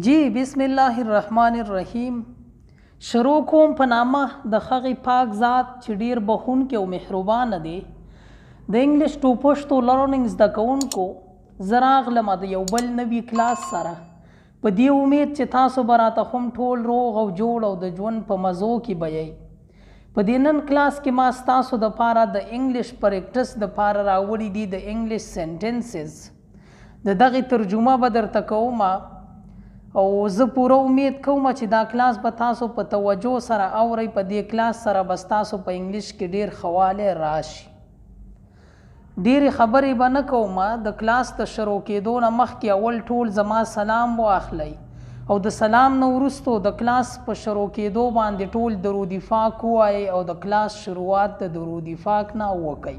جی بسم الله الرحمن الرحیم. شروع کوم په نامه د هغې پاک ذات چې ډیر بخښونکی او مهربانه دی. د انګلیش ټو پښتو لرننګ زده کوونکو زه راغلمه د یو بل نوي کلاس سره په دې امید چې تاسو به راته هم ټول روغ او جوړ او د ژوند په مزو کې به یئ. په دې نن کلاس کې ما ستاسو دپاره د انګلیش پریکټس دپاره راوړي دي د انګلیش سینټنسز. د دغې ترجمه به درته کومه او زه پوره امید کوم چې دا کلاس به تاسو په توجه سره اورئ. په دې کلاس سره به ستاسو په انګلیش کې ډیر ښه راشي. ډیرې خبرې به نه کوم. د کلاس د شروع کېدو نه مخکې اول ټول زما سلام واخلئ او د سلام نه وروستو د کلاس په شروع کېدو باندې ټول درود پاک ووایئ او د کلاس شروعات د درود پاک نه وکئ.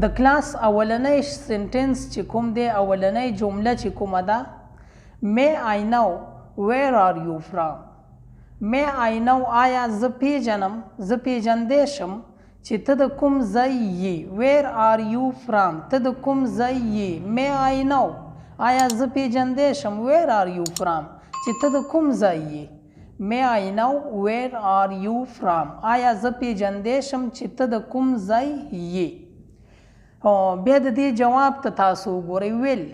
د کلاس اولنی سنټنس چې کوم دی، اولنی جمله چې کومه ده، May I know where are you from? May I know آیا زه پیژنم، زه پیژندی شم چې ته د کوم ځای یې. Where are you from؟ ته د کوم ځای یې. May I know آیا زه پیژندی شم Where are you from؟ چې ته د کوم ځای یې. May I know where are you from؟ آیا زه پیژندی شم چې ته د کوم ځای یې. بیا د دې جواب ته تاسو وګورئ. Well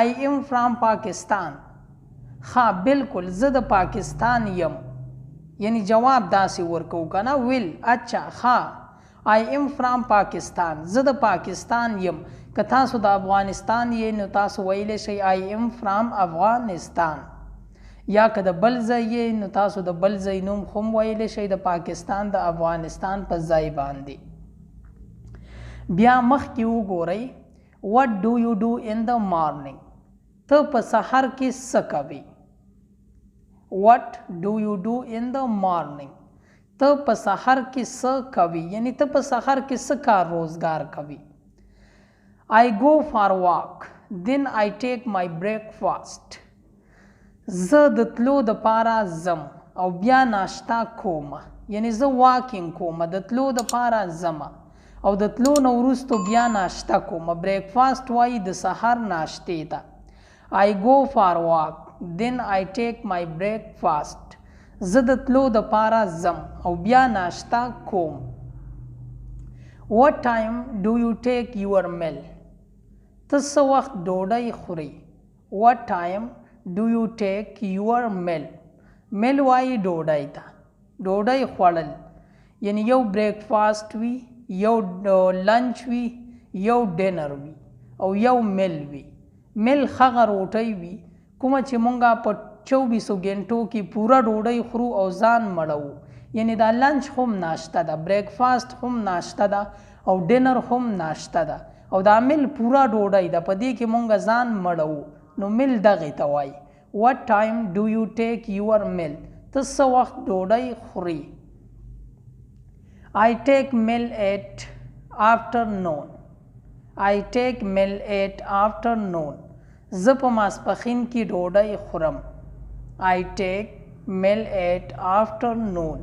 I am from Pakistan. ها بالکل زه د پاکستان یم، یعنی جواب داسې ورکو کنه. ویل اچھا ها I am from Pakistan، زه د پاکستان یم. که تاسو د افغانستان یې نو تاسو ویلی شئ I am from افغانستان، یا که د بل ځای یې نو تاسو د بل ځای نوم هم ویلی شئ د پاکستان د افغانستان په ځای باندې. بیا مخکې وګورئ. What do you do in the morning؟ ته په سحر کې څه کوې. What do you do in the morning؟ ته په سحر کې څه کوې، یعنی ته په سحر کې څه کار روزګار کوې. I go for walk then I take my breakfast. زه د تلو دپاره ځم او بیا ناشته کوم، یعنی زه واکینګ کوم، د تلو دپاره ځم او د تلو نه وروستو بیا ناشته کوم. بریکفاسټ وایي د سحر ناشتې ته. I go for walk then I take my breakfast. زه د تلو دپاره ځم او بیا ناشته کوم. What time do you take your meal؟ ته څه وخت ډوډۍ خورې. What time do you take your meal؟ میل وایي ډوډۍ ته، ډوډۍ خوړل، یعنی یو بریکفاسټ وي، یو لنچ وي، یو ډینر وي او یو میل وي. میل هغه روټۍ وي کومه چې مونږه په 24 ګنټو کې پوره ډوډۍ خورو او ځان مړوو، یعنی دا لنچ هم ناشته ده، بریکفاسټ هم ناشته ده او ډینر هم ناشته ده او دا میل پوره ډوډۍ ده، په دې کې مونږه ځان مړوو، نو میل دغې ته وایي. What time do you take your meal؟ ته څه وخت ډوډۍ خورې. I take meal at afternoon. I take meal at afternoon. زه په ماسپښین کې ډوډۍ خورم. I take meal at afternoon.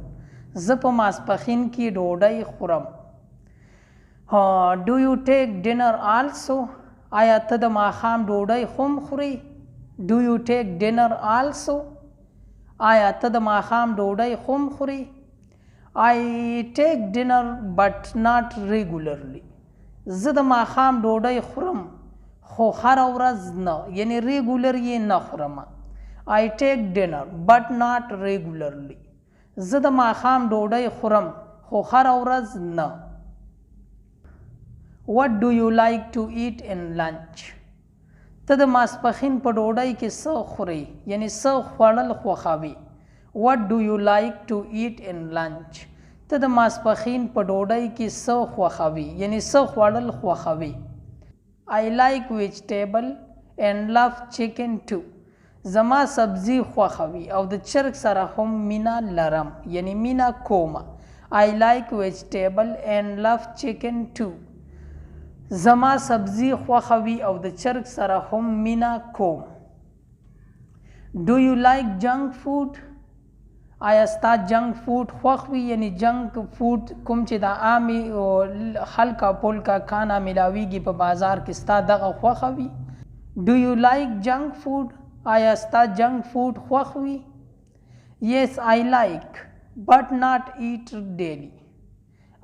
زه په ماسپښین کې ډوډۍ خورم. Do you take dinner also؟ آیا ته د ماښام ډوډۍ هم خورې. Do you take dinner also؟ آیا ته د ماښام ډوډۍ هم خورې. I take dinner but not regularly. زه د ماښام ډوډۍ خورم خو هره ورځ نه، یعنی ریګولر یې نه خورم. I take dinner but not regularly. زه د ماښام ډوډۍ خورم خو هره ورځ نه. What do you like to eat in lunch؟ ته د ماسپښین په ډوډۍ کې څه خورې، یعنی څه خوړل خوښوې. What do you like to eat in lunch؟ ته د ماسپښین په ډوډۍ کې څه خوښوې، یعنی څه خوړل خوښوې. I like vegetable and love chicken too. زما سبزي خوښوي او د چرګ سره هم مینه لرم، یعنی مینه کوم. I like vegetable and love chicken too. زما سبزي خوښوي او د چرګ سره هم مینه کوم. Do you like junk food؟ آیا ستا جنک فوډ خوښ وي، یعنی جنک فوډ کوم چې د عامې هلکا پولکا کانا ملاویږي په بازار کې، ستا دغه خوښه وي. Do you like junk food؟ آیا ستا جنک فوډ خوښ وي؟ Yes, I like but not eat daily.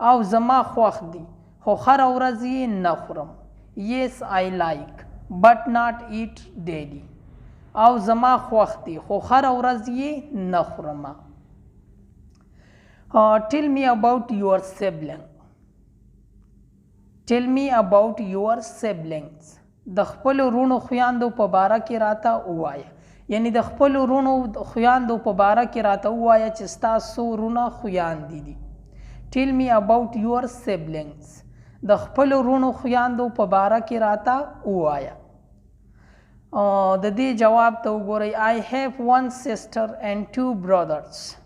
او زما خوښ دي خو هره ورځ یې نه خورم. Yes, I like but not eat daily. او زما خوښ دي خو هره ورځ یې نه خورم. Tell me about your sibling. Tell me about your siblings. د خپلو وروڼو خویندو په باره کې راته ووایه. یعنی د خپلو وروڼو خویندو په باره کې راته ووایه چې ستا څو وروڼه خویندې دي. Tell me about your siblings. د خپلو وروڼو خویندو په باره کې راته ووایه. د دې جواب ته وګورئ. I have one sister and 2 brothers.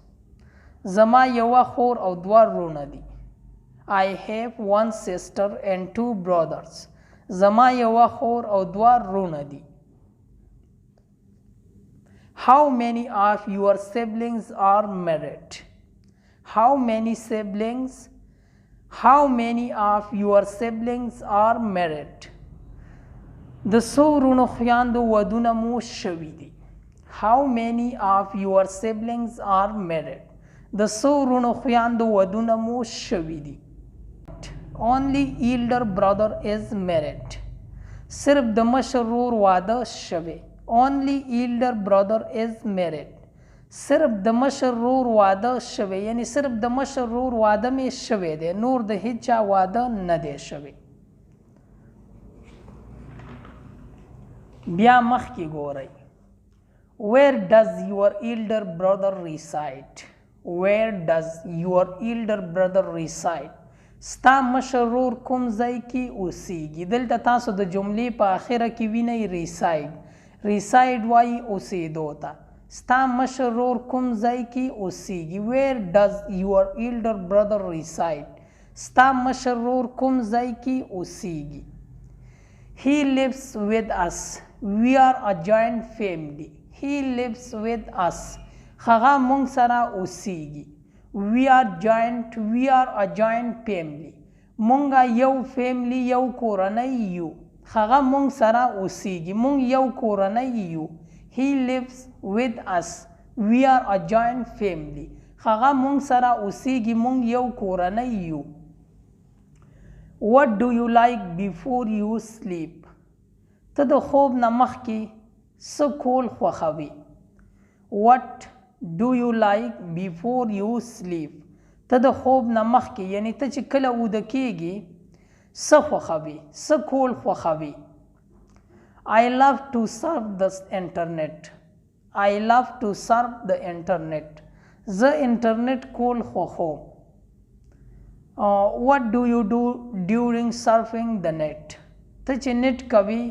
زما یوه خور او 2 وروڼه دي. I have one sister and 2 brothers. زما یوه خور او 2 وروڼه دي. How many of your siblings are married? How many of your siblings are married? د څو وروڼو خویندو ودونه مو شوي دي. How many of your siblings are married? د څو وروڼو خویندو ودونه مو شوي دي. Only elder brother is married. صرف د مشر ورور واده شوی. Only elder brother is married. صرف د مشر ورور واده شوی. یعنی صرف د مشر ورور واده می شوی دی. نور د هیچا واده نه دی شوی. بیا مخکې ګورئ. Where does your elder brother reside? Where does your elder brother reside? ستا مشر ورور کوم ځای کې اوسیږي. دلته تاسو د جملې په آخره کې وینئ reside. reside وایي اوسېدو ته. ستا مشر ورور کوم ځای کې اوسیږي. Where does your elder brother reside? ستا مشر ورور کوم ځای کې اوسیږي. He lives with us. We are a joint family. He lives with us. هغه مونږ سره اوسیږي. We are a joint family. مونږه یو فیملی یو کورنۍ یو. هغه مونږ سره اوسیږي. مونږ یو کورنۍ یو. He lives with us. We are a joint family. هغه مونږ سره اوسیږي. مونږ یو کورنۍ یو. What do you like before you sleep? ته د خوب نه مخکې څه کول خوښوي. What do you like before you sleep? ته د خوب نه مخکې یعنی ته چې کله اوده کېږي څه خوښوي. څه کول خوښوي. I love to surf the internet. I love to surf the internet. زه انټرنیټ کول خوښوم. What do you do during surfing the net? ته چې نیټ کوي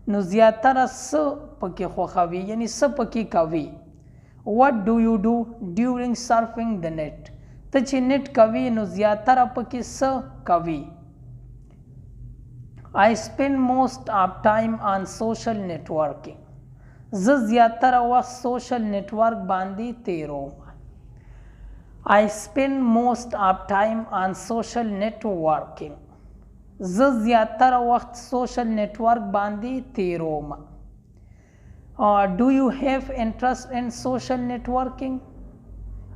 نو زیاتره څه پکې خوښوي. یعنی څه پکې کوي. What do you do during surfing the net? ته چې نیټ کوي نو زیاتره پکې څه کوي. I spend most of time on social networking. زه زیاتره وخت سوشل نیټورک باندې تیروم. I spend most of time on social networking. زه زیاتره وخت سوشل نیټورک باندې تیروم. Do you have interest in social networking?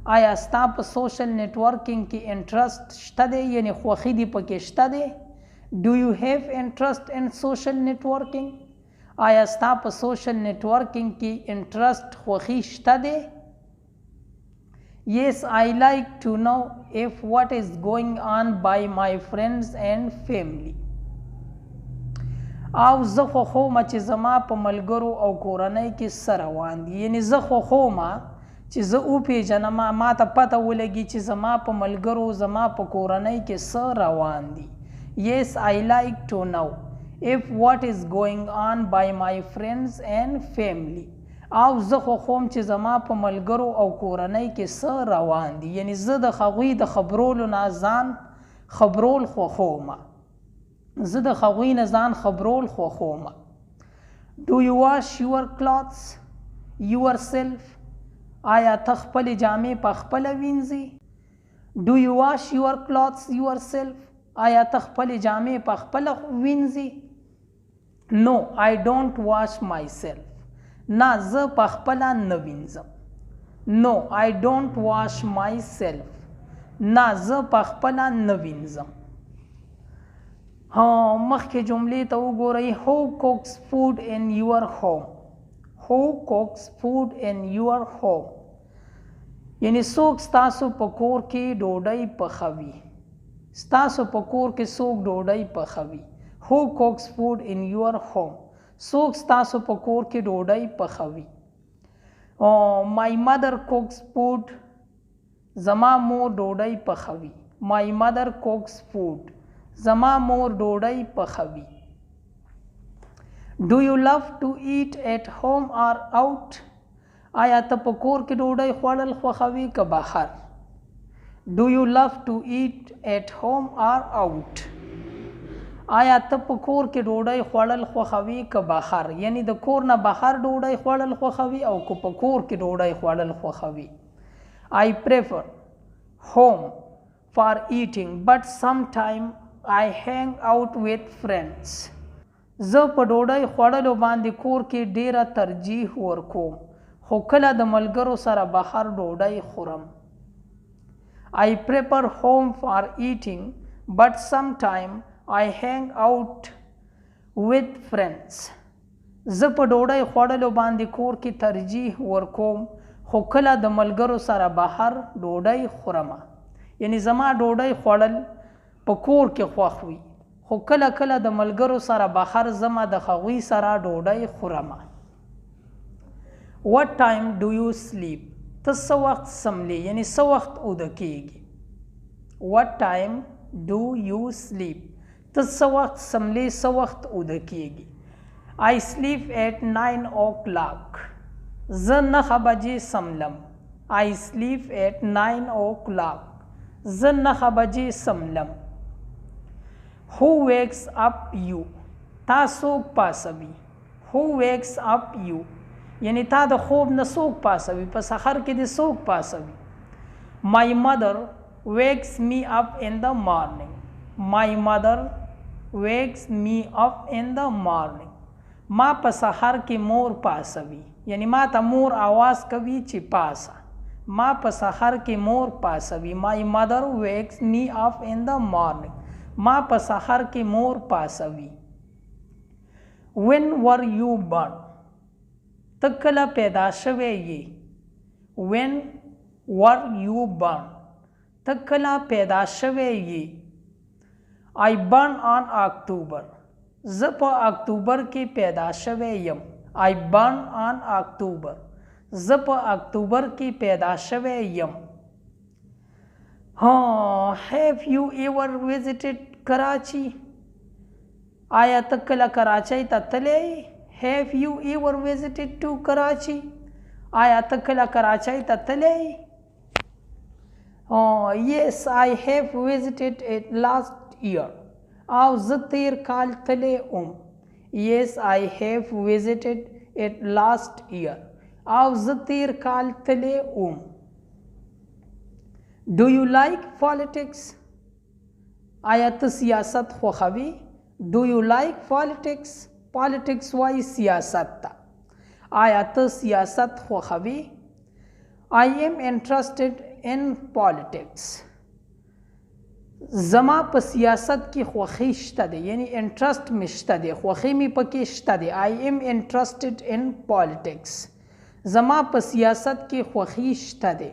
آیا ستا په سوشل نیټورکینګ کې انټرست شته دی. یعنی خوښي دې پکې شته دی. Do you have interest in social networking? آیا ستا په سوشل نیټورکینګ کې انټرست خوښي شته دی. Yes, I like to know if what is going on by my friends and family. او زه خوښوم چې زما په ملګرو او کورنۍ کې څه روان دي. یعنی زه خوښوم چې زه وپېژنم ما ته پته ولګي چې زما په ملګرو زما په کورنۍ کې څه روان دي. Yes, I like to know if what is going on by my friends and family. او زه خوښوم چې زما په ملګرو او کورنۍ کې څه روان دي. یعنی زه د هغوی د خبرولو نه ځان خبرول خوښوم. زه د هغوی نه ځان خبرول خوښوم. Do you wash your clothes yourself? آیا ته خپلې جامې په خپله وینځې. Do you wash your clothes yourself? آیا ته خپلې جامې په خپله وینځې. No, I don't wash myself. نه زه پخپله نه وینځم. No, I don't wash myself. نه زه پخپله نه وینځم. مخکې جملې ته وګورئ. Who cooks food in your home? Who cooks food in your home? یعنی څوک ستاسو په کور کې ډوډۍ پخوي. ستاسو په کور کې څوک ډوډۍ پخوي. Who cooks food in your home? څوک ستاسو په کور کې ډوډۍ پخوي. My mother cooks food. زما مور ډوډۍ پخوي. My mother cooks food. زما مور ډوډۍ پخوي. Do you love to eat at home or out? آیا ته په کور کې ډوډۍ خوړل خوښوي که بهر؟ Do you love to eat at home or out? آیا ته په کور کې ډوډۍ خوړل خوښوي که بهر؟ یعنی د کور نه بهر ډوډۍ خوړل خوښوي او که په کور کې ډوډۍ خوړل خوښوي. I prefer home for eating but sometimes I hang out with friends. زه په ډوډۍ خوړلو باندې کور کې ډیره ترجیح ورکوم خو کله د ملګرو سره بهر ډوډۍ خورم. I prefer home for eating but sometimes I hang out with friends. زه په ډوډۍ خوړلو باندې کور کې ترجیح ورکوم خو کله د ملګرو سره بهر ډوډۍ خورم. یعنی زما ډوډۍ خوړل په کور کې خوښ وي خو کله کله د ملګرو سره بهر ځمه د هغوی سره ډوډۍ خورم. What time do you sleep? ته څه وخت سملی یعنی څه وخت اوده کیږي. What time do you sleep? ته څه وخت سملی څه وخت اوده کیږي. I sleep at 9 o'clock. زه 9 بجې سملم. I sleep at 9 o'clock. زه 9 بجې سملم. Who wakes up you? تا څوک پاسوي. Who wakes up you? یعنی تا د خوب نه څوک پاسوي. په سحر کې د څوک پاسوي. My mother wakes me up in the morning. My mother wakes me up in the morning. ما په سحر کې مور پاسوي. یعنی ما ته مور आवाज کوي چې پاسه. ما په سحر کې مور پاسوي. My mother wakes me up in the morning. ما په سحر کې مور پاسوي. When were you born? ته کله پیدا شوی یې. When were you born? ته کله پیدا شوی یې. I born on October. زه په اکتوبر کې پیدا شوی یم. I born on October. زه په اکتوبر کې پیدا شوی یم. Have you ever visited Karachi? آیا ته کله کراچۍ ته تللی؟ Have you ever visited to Karachi? آیا ته کله کراچۍ ته تللی؟ Yes, I have visited it last year. او زه تیر کال تللی ام. Yes, I have visited it last year. او زه تیر کال تللی ام. Do you like politics? آیا ته سیاست خوښوي؟ Do you like politics? Politics وایي سیاست ته. آیا ته سیاست خوښوي؟ I am interested in politics. زما په سیاست کې خوښي شته دی. یعنی انټرسټ مې شته دی. خوښي مې پکې شته دی. I am interested in politics. زما په سیاست کې خوښي شته دی.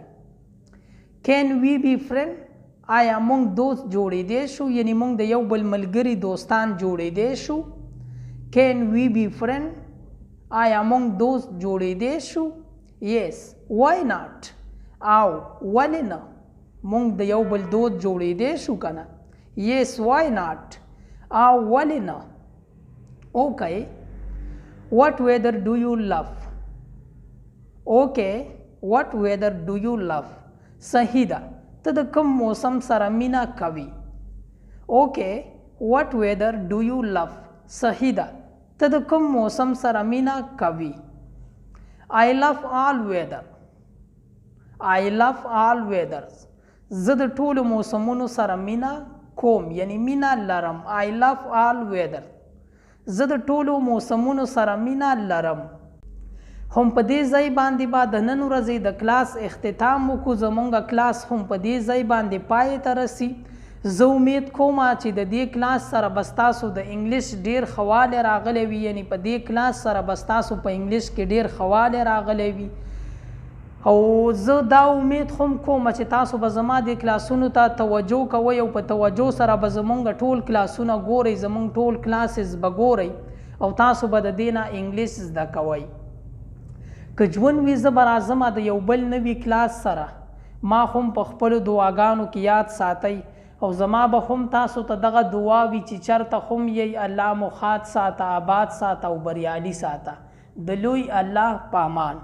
Can we be friend? آیا مونږ دوست جوړېدی شو؟ یعنی مونږ د یو بل ملګري دوستان جوړېدی شو. Can we be friend? آیا مونږ دوست جوړېدی شو؟ Yes. Why not? او ولې نه؟ مونږ د یو بل دوست جوړېدی شو که نه. Yes. Why not? او ولې نه؟ Okay. What weather do you love? Okay. What weather do you love? صحیح ده. ته د کوم موسم سره مینا کوي. Okay. What weather do you love? صحیح ده. ته د کوم موسم سره مینا کوي. I love all weather. I love all weathers. زه د ټولو موسمونو سره مینا کوم. یعنی مینا لرم. I love all weather. زه د ټولو موسمونو سره مینا لرم. هم په دې ځای باندې به د نن ورځې د کلاس اختتام وکړو. زمونږ کلاس هم په دې ځای باندې پای ته رسي. زه امید کوم چې د دې کلاس سره به ستاسو د انګلیش ډیر ښه والی راغلی وي، یعنی په دې کلاس سره به ستاسو په انګلیش کې ډیر ښه والی راغلی وي. او زه دا امید هم کوم چې تاسو به زما د کلاسونو ته توجه کوئ او په توجه سره به زمونږ ټول کلاسونه ګورئ، زمونږ ټول کلاسز به ګورئ او تاسو به د دې نه انګلیش زده کوئ. که ژوند وي زه به راځم د یو بل نوي کلاس سره. ما هم په خپلو دعاګانو کې یاد ساتئ او زما به هم تاسو ته دغه دعا وي چې چېرته هم یې الله مو ښاد ساته، آباد ساته او بریالي ساته. د لوی الله په امان.